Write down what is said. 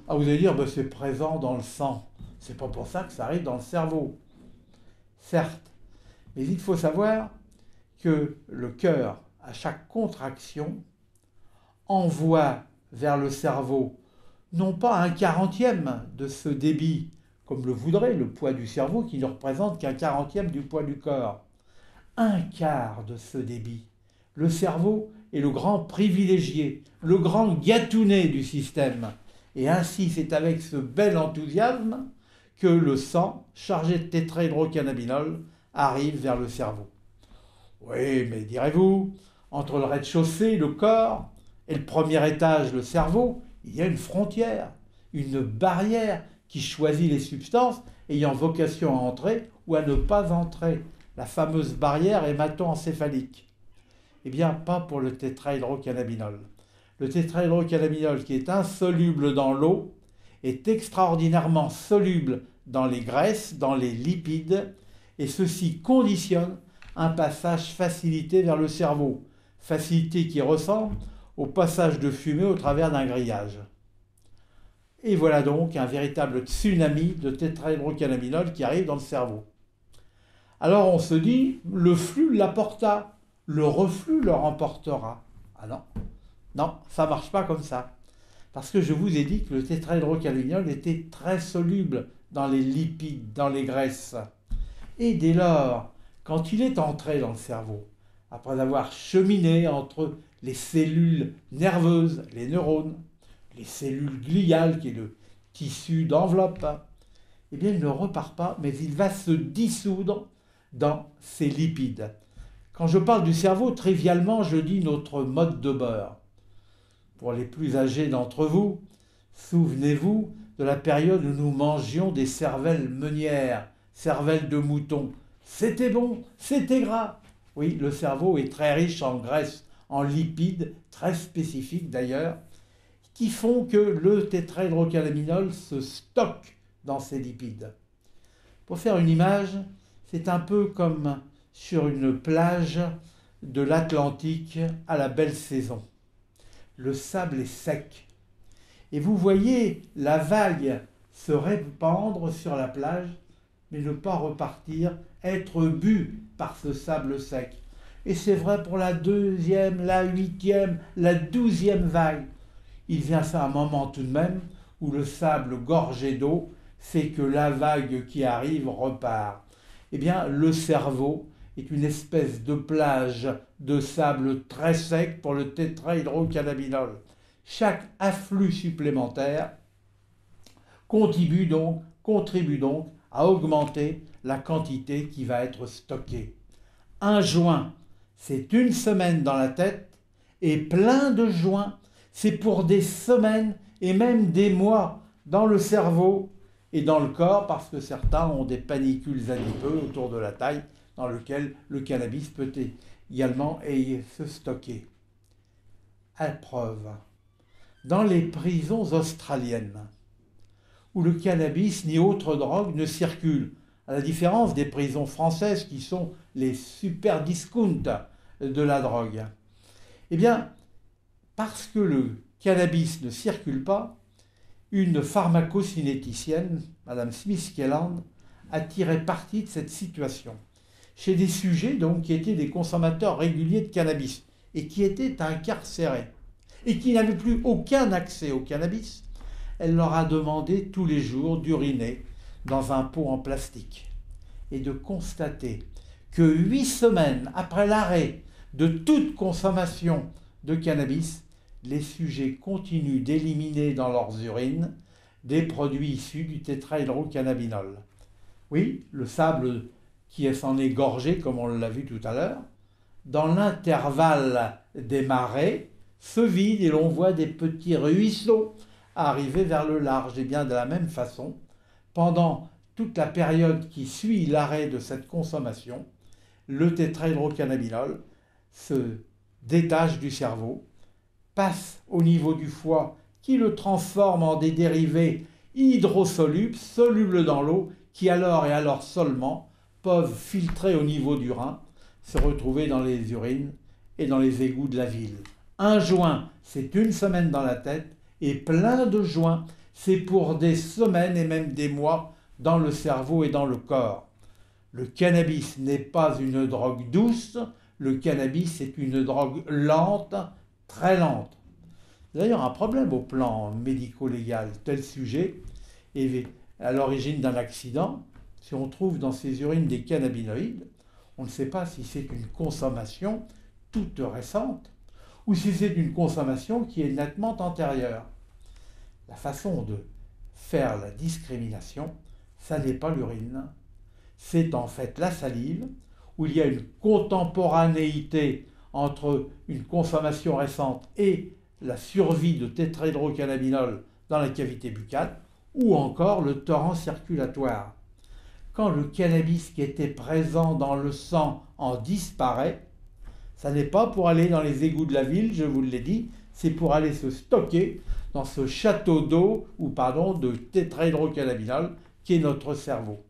Ah, vous allez dire, ben, c'est présent dans le sang. C'est pas pour ça que ça arrive dans le cerveau. Certes, mais il faut savoir que le cœur, à chaque contraction, envoie vers le cerveau non pas un quarantième de ce débit, comme le voudrait le poids du cerveau, qui ne représente qu'un quarantième du poids du corps, un quart de ce débit. Le cerveau est le grand privilégié, le grand gâtounet du système. Et ainsi, c'est avec ce bel enthousiasme que le sang, chargé de tétrahydrocannabinol, arrive vers le cerveau. Oui, mais direz-vous, entre le rez-de-chaussée, le corps, et le premier étage, le cerveau, il y a une frontière, une barrière qui choisit les substances ayant vocation à entrer ou à ne pas entrer, la fameuse barrière hémato-encéphalique. Eh bien, pas pour le tétrahydrocannabinol. Le tétrahydrocannabinol, qui est insoluble dans l'eau, est extraordinairement soluble dans les graisses, dans les lipides, et ceci conditionne un passage facilité vers le cerveau, facilité qui ressemble au passage de fumée au travers d'un grillage. Et voilà donc un véritable tsunami de tétrahydrocannabinol qui arrive dans le cerveau. Alors on se dit, le flux l'apporta, le reflux le remportera. Ah non, non, ça ne marche pas comme ça. Parce que je vous ai dit que le tétrahydrocannabinol était très soluble dans les lipides, dans les graisses. Et dès lors, quand il est entré dans le cerveau, après avoir cheminé entre les cellules nerveuses, les neurones, les cellules gliales, qui est le tissu d'enveloppe, eh bien il ne repart pas, mais il va se dissoudre dans ces lipides. Quand je parle du cerveau, trivialement, je dis notre mode de beurre. Pour les plus âgés d'entre vous, souvenez-vous de la période où nous mangions des cervelles meunières, cervelles de mouton. C'était bon, c'était gras. Oui, le cerveau est très riche en graisses, en lipides, très spécifiques d'ailleurs, qui font que le tétrahydrocannabinol se stocke dans ces lipides. Pour faire une image, c'est un peu comme sur une plage de l'Atlantique à la belle saison. Le sable est sec. Et vous voyez la vague se répandre sur la plage, mais ne pas repartir, être bu par ce sable sec. Et c'est vrai pour la deuxième, la huitième, la 12e vague. Il vient ça un moment tout de même où le sable gorgé d'eau fait que la vague qui arrive repart. Eh bien, le cerveau est une espèce de plage de sable très sec pour le tétrahydrocannabinol. Chaque afflux supplémentaire contribue donc à augmenter la quantité qui va être stockée. Un joint, c'est une semaine dans la tête, et plein de joints, c'est pour des semaines et même des mois dans le cerveau et dans le corps, parce que certains ont des panicules adipeux autour de la taille dans lesquelles le cannabis peut également se stocker. À preuve, dans les prisons australiennes, où le cannabis ni autre drogue ne circule, à la différence des prisons françaises qui sont les super discounts de la drogue. Eh bien, parce que le cannabis ne circule pas, une pharmacocinéticienne, Madame Smith-Kelland, a tiré parti de cette situation. Chez des sujets donc qui étaient des consommateurs réguliers de cannabis et qui étaient incarcérés et qui n'avaient plus aucun accès au cannabis, elle leur a demandé tous les jours d'uriner dans un pot en plastique et de constater que 8 semaines après l'arrêt de toute consommation de cannabis, les sujets continuent d'éliminer dans leurs urines des produits issus du tétrahydrocannabinol. Oui, le sable qui s'en est gorgé, comme on l'a vu tout à l'heure, dans l'intervalle des marées, se vide et l'on voit des petits ruisseaux arriver vers le large. Et bien de la même façon, pendant toute la période qui suit l'arrêt de cette consommation, le tétrahydrocannabinol se détache du cerveau, passe au niveau du foie qui le transforme en des dérivés hydrosolubles, solubles dans l'eau, qui alors et alors seulement peuvent filtrer au niveau du rein, se retrouver dans les urines et dans les égouts de la ville. Un joint, c'est une semaine dans la tête, et plein de joints, c'est pour des semaines et même des mois dans le cerveau et dans le corps. Le cannabis n'est pas une drogue douce, le cannabis est une drogue lente, très lente. D'ailleurs, un problème au plan médico-légal, tel sujet est à l'origine d'un accident. Si on trouve dans ses urines des cannabinoïdes, on ne sait pas si c'est une consommation toute récente ou si c'est une consommation qui est nettement antérieure. La façon de faire la discrimination, ça n'est pas l'urine, c'est en fait la salive, où il y a une contemporanéité entre une consommation récente et la survie de tétrahydrocannabinol dans la cavité buccale, ou encore le torrent circulatoire. Quand le cannabis qui était présent dans le sang en disparaît, ça n'est pas pour aller dans les égouts de la ville, je vous l'ai dit, c'est pour aller se stocker dans ce château d'eau, ou pardon, de tétrahydrocannabinol qui est notre cerveau.